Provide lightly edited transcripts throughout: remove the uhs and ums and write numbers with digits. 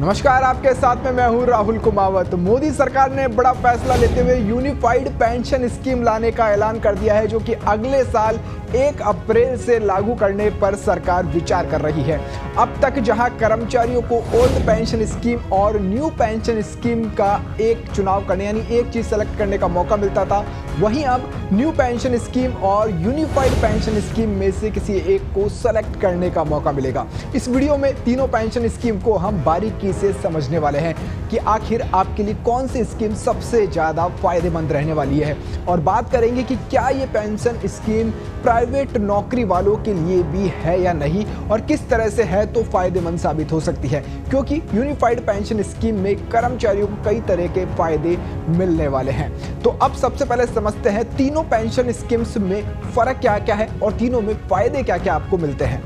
नमस्कार, आपके साथ में मैं हूं राहुल कुमावत। मोदी सरकार ने बड़ा फैसला लेते हुए यूनिफाइड पेंशन स्कीम लाने का ऐलान कर दिया है, जो कि अगले साल 1 अप्रैल से लागू करने पर सरकार विचार कर रही है। अब तक जहां कर्मचारियों को ओल्ड पेंशन स्कीम और न्यू पेंशन स्कीम का एक चुनाव करने यानी एक चीज सेलेक्ट करने का मौका मिलता था, वहीं अब न्यू पेंशन स्कीम और यूनिफाइड पेंशन स्कीम में से किसी एक को सेलेक्ट करने का मौका मिलेगा। इस वीडियो में तीनों पेंशन स्कीम को हम बारीकी से समझने वाले हैं कि आखिर आपके लिए कौन सी स्कीम सबसे ज्यादा फायदेमंद रहने वाली है, और बात करेंगे कि क्या ये पेंशन स्कीम प्राइवेट नौकरी वालों के लिए भी है या नहीं, और किस तरह से है तो फायदेमंद साबित हो सकती है, क्योंकि यूनिफाइड पेंशन स्कीम में कर्मचारियों को कई तरह के फायदे मिलने वाले हैं। तो अब सबसे पहले समझते हैं तीनों पेंशन स्कीम्स में फर्क क्या क्या है और तीनों में फायदे क्या क्या आपको मिलते हैं।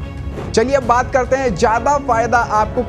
चलिए अब बात करते हैं ज्यादा फायदा आपको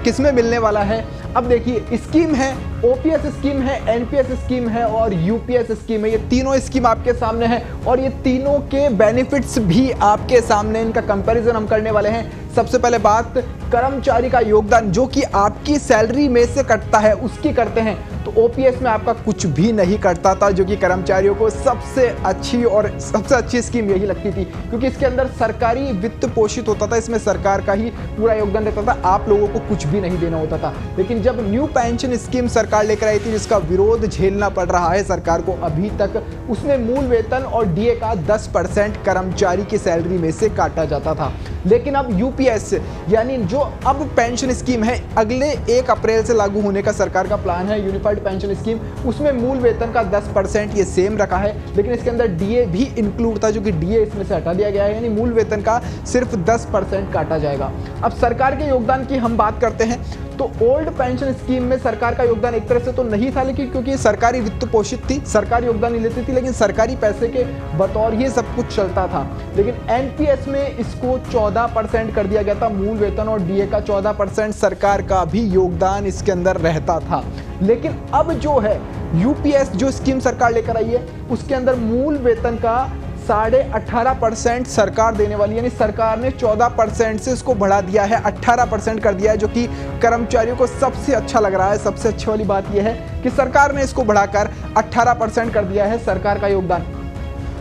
किसमें मिलने वाला है। अब देखिए, स्कीम है, ओपीएस स्कीम है, एनपीएस स्कीम है और यूपीएस स्कीम है। ये तीनों स्कीम आपके सामने है और ये तीनों के बेनिफिट्स भी आपके सामने, इनका कंपैरिजन हम करने वाले हैं। सबसे पहले बात कर्मचारी का योगदान, जो कि आपकी सैलरी में से कटता है, उसकी करते हैं। तो ओपीएस में आपका कुछ भी नहीं कटता था, जो कि कर्मचारियों को सबसे अच्छी स्कीम यही लगती थी, क्योंकि इसके अंदर सरकारी वित्त पोषित होता था, इसमें सरकार का ही पूरा योगदान रहता था, आप लोगों को कुछ भी नहीं देना होता था। लेकिन जब न्यू पेंशन स्कीम सरकार लेकर आई थी, जिसका विरोध झेलना पड़ रहा है सरकार को अभी तक, उसमें मूल वेतन और डीए का 10% कर्मचारी की सैलरी में से काटा जाता था। लेकिन अब यूपीएस यानी जो अब पेंशन स्कीम है, अगले 1 अप्रैल से लागू होने का सरकार का प्लान है, यूनिफाइड पेंशन स्कीम, उसमें मूल वेतन का 10% ये सेम रखा है, लेकिन इसके अंदर डीए भी इंक्लूड था, जो कि डीए इसमें से हटा दिया गया है, यानी मूल वेतन का सिर्फ 10% काटा जाएगा। अब सरकार के योगदान की हम बात करते हैं, तो ओल्ड पेंशन स्कीम में सरकार का योगदान एक तरह से तो नहीं था, लेकिन क्योंकि सरकारी वित्त पोषित थी, सरकार योगदान नहीं लेती थी, लेकिन सरकारी पैसे के बतौर ये सब कुछ चलता था। लेकिन एनपीएस में इसको 14% कर दिया गया था, मूल वेतन और डीए का 14% सरकार का भी योगदान इसके अंदर रहता था। लेकिन अब जो है यूपीएस जो स्कीम सरकार लेकर आई है, उसके अंदर मूल वेतन का 18.5% सरकार देने वाली, यानी सरकार ने 14% से इसको बढ़ा दिया है, 18% कर दिया है, जो कि कर्मचारियों को सबसे अच्छा लग रहा है। सबसे अच्छी वाली बात यह है कि सरकार ने इसको बढ़ाकर 18% कर दिया है सरकार का योगदान।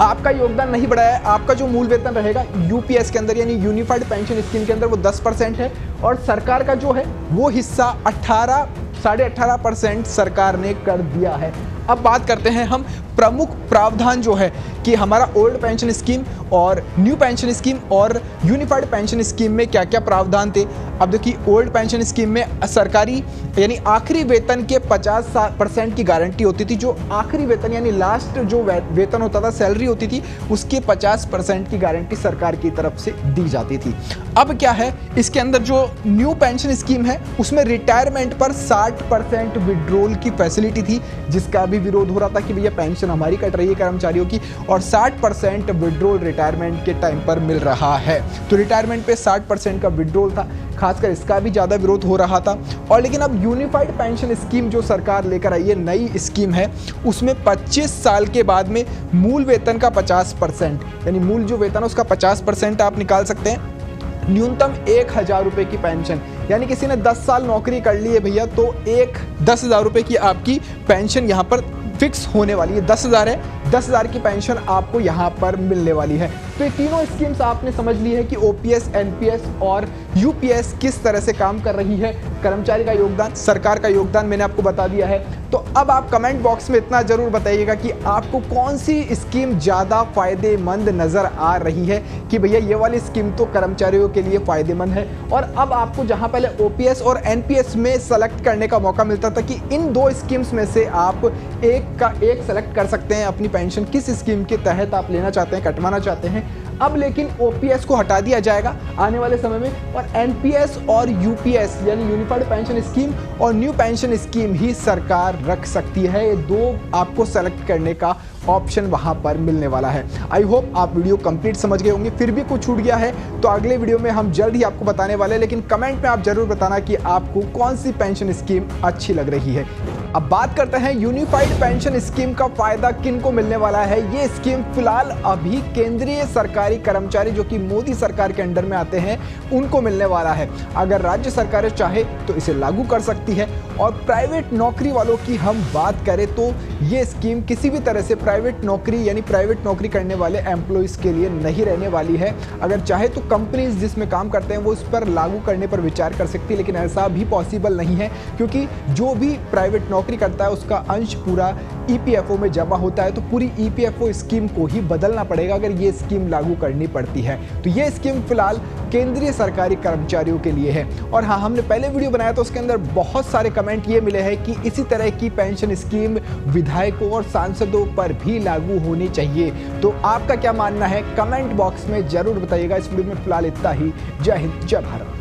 आपका योगदान नहीं बढ़ाया है, आपका जो मूल वेतन रहेगा यूपीएस के अंदर यानी यूनिफाइड पेंशन स्कीम के अंदर वो 10% है, और सरकार का जो है वो हिस्सा 18.5% सरकार ने कर दिया है। अब बात करते हैं हम प्रमुख प्रावधान जो है कि हमारा ओल्ड पेंशन स्कीम और न्यू पेंशन स्कीम और यूनिफाइड पेंशन स्कीम में क्या क्या प्रावधान थे। अब देखिए, ओल्ड पेंशन स्कीम में सरकारी यानी आखिरी वेतन के 50% की गारंटी होती थी, जो आखिरी वेतन यानी लास्ट जो वेतन होता था, सैलरी होती थी, उसके 50% की गारंटी सरकार की तरफ से दी जाती थी। अब क्या है, इसके अंदर जो न्यू पेंशन स्कीम है, उसमें रिटायरमेंट पर 60% विड्रॉल की फैसिलिटी थी, जिसका भी विरोध हो रहा था कि भैया पेंशन हमारी कट रही है कर्मचारियों की, और 60% विड्रॉल रिटायरमेंट के टाइम पर मिल रहा है। तो रिटायरमेंट पे 60% का विड्रॉल था, खासकर इसका भी ज़्यादा विरोध हो रहा था। और लेकिन अब यूनिफाइड पेंशन स्कीम जो सरकार लेकर आई है, नई स्कीम है, उसमें 25 साल के बाद में मूल वेतन का 50% यानी मूल जो वेतन है उसका 50% आप निकाल सकते हैं। न्यूनतम 1000 रुपये की पेंशन, यानी किसी ने 10 साल नौकरी कर ली है भैया, तो 10,000 रुपये की आपकी पेंशन यहाँ पर फिक्स होने वाली है। 10,000 है, 10,000 की पेंशन आपको यहाँ पर मिलने वाली है। तो ये तीनों स्कीम्स आपने समझ ली है कि ओपीएस, एनपीएस और यूपीएस किस तरह से काम कर रही है। कर्मचारी का योगदान, सरकार का योगदान मैंने आपको बता दिया है। तो अब आप कमेंट बॉक्स में इतना जरूर बताइएगा कि आपको कौन सी स्कीम ज़्यादा फायदेमंद नज़र आ रही है, कि भैया ये वाली स्कीम तो कर्मचारियों के लिए फायदेमंद है। और अब आपको जहाँ पहले ओपीएस और एनपीएस में सेलेक्ट करने का मौका मिलता था कि इन 2 स्कीम्स में से आप एक का एक सेलेक्ट कर सकते हैं, अपनी पेंशन किस स्कीम के तहत आप लेना चाहते हैं, कटवाना चाहते हैं। अब लेकिन ओपीएस को हटा दिया जाएगा आने वाले समय में, और एनपीएस और यूपीएस यानी यूनिफाइड पेंशन स्कीम और न्यू पेंशन स्कीम ही सरकार रख सकती है। ये 2 आपको सेलेक्ट करने का ऑप्शन वहां पर मिलने वाला है। आई होप आप वीडियो कंप्लीट समझ गए होंगे। फिर भी कुछ छूट गया है तो अगले वीडियो में हम जल्द ही आपको बताने वाले हैं, लेकिन कमेंट में आप जरूर बताना कि आपको कौन सी पेंशन स्कीम अच्छी लग रही है। अब बात करते हैं यूनिफाइड पेंशन स्कीम का फायदा किन को मिलने वाला है। ये स्कीम फिलहाल अभी केंद्रीय सरकारी कर्मचारी जो कि मोदी सरकार के अंडर में आते हैं उनको मिलने वाला है। अगर राज्य सरकारें चाहे तो इसे लागू कर सकती है। और प्राइवेट नौकरी वालों की हम बात करें तो ये स्कीम किसी भी तरह से प्राइवेट नौकरी यानी प्राइवेट नौकरी करने वाले एम्प्लॉइज के लिए नहीं रहने वाली है। अगर चाहे तो कंपनीज जिसमें काम करते हैं वो इस पर लागू करने पर विचार कर सकती है, लेकिन ऐसा भी पॉसिबल नहीं है क्योंकि जो भी प्राइवेट नौकरी करता है उसका अंश पूरा ईपीएफओ में जमा होता है, तो पूरी ईपीएफओ स्कीम को ही बदलना पड़ेगा अगर ये स्कीम लागू करनी पड़ती है। तो ये स्कीम फिलहाल केंद्रीय सरकारी कर्मचारियों के लिए है। और हाँ, हमने पहले वीडियो बनाया तो उसके अंदर बहुत सारे कमेंट ये मिले हैं कि इसी तरह की पेंशन स्कीम विधायकों और सांसदों पर भी लागू होनी चाहिए। तो आपका क्या मानना है कमेंट बॉक्स में जरूर बताइएगा। इस वीडियो में फिलहाल इतना ही। जय हिंद, जय भारत।